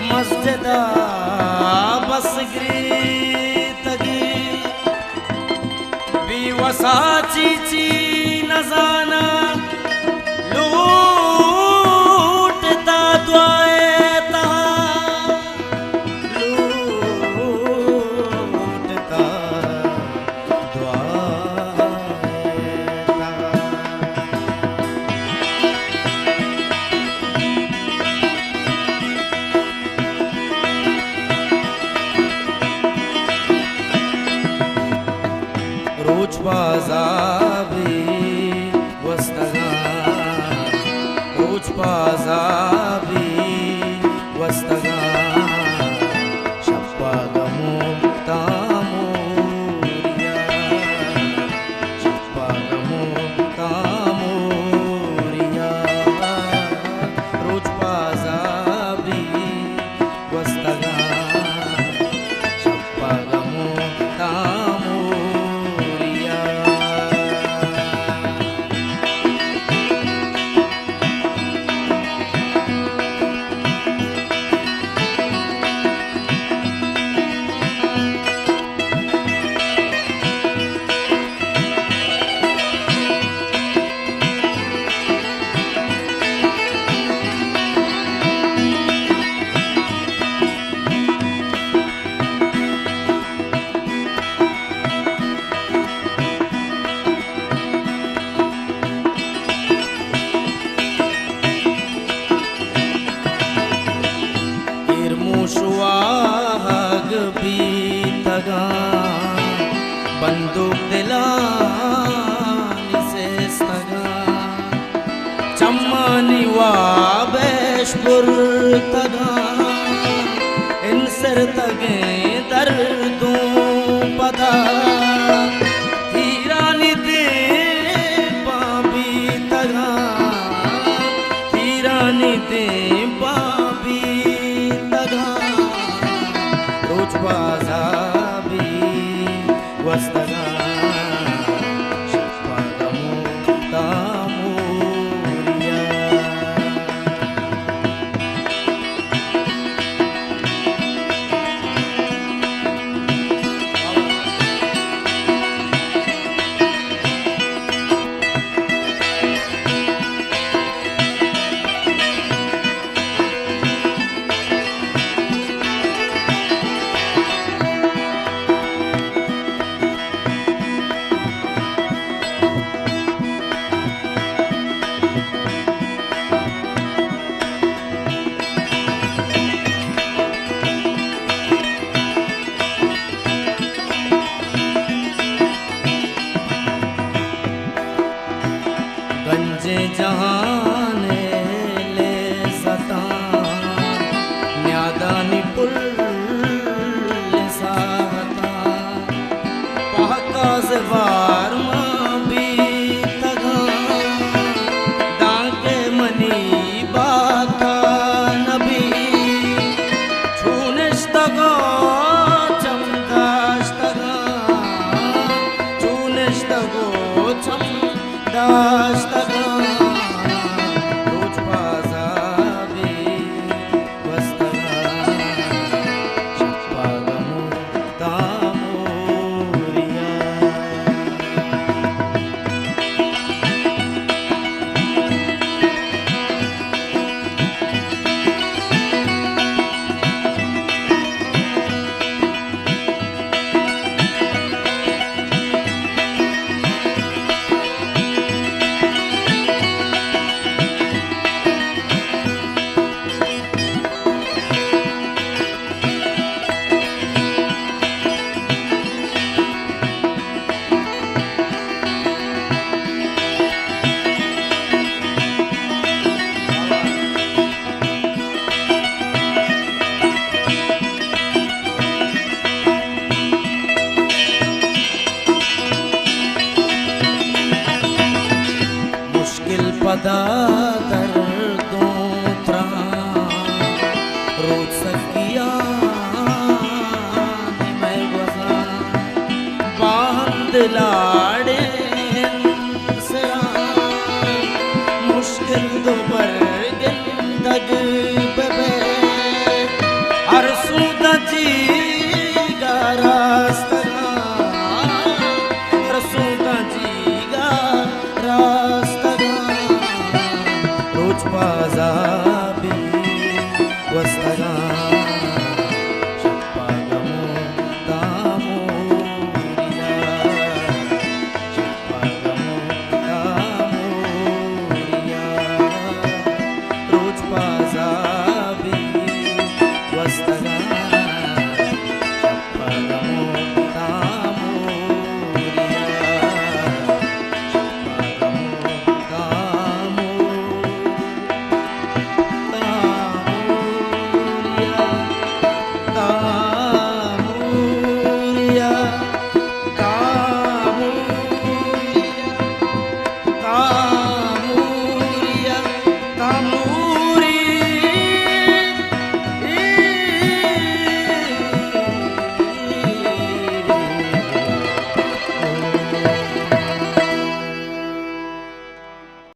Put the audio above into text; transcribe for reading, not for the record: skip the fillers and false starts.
मस्जिदा बस तगी बेवसा चीची नजाना लूटता दुआए लूटता रोज बाजाबी वस्तगा रोज बाजाबी वस्तगा शप्पा गमो तामोरिया शप्पा गमो तामोरिया रोज बाजाबी वस्तगा शप्पा गमो शुआग भी तगा बंदूक दिलानी से तगा चम्मानी वाबेशपुर तगा इनसर तगे दर्दों पता धीरानी दे बाबी तगा धीरानी दे बाबी रोज बाजाबी वस्तगा शप्पा गमो तामोरिया गंजे जहाने ले सता न्यादानी पुल साता पहका से वार मां भी तगा डांके मनी बाता नबी छूनिश तगा चमदाश तगा छूनिश तगो चमदाश तगा रोज बाजाबी वस्तगा शप्पा गमो तामोरिया पदा दर्दों त्रा रोज सकिया मैं वजा बांध लाड़े मुश्किल दोबर गिंदग जी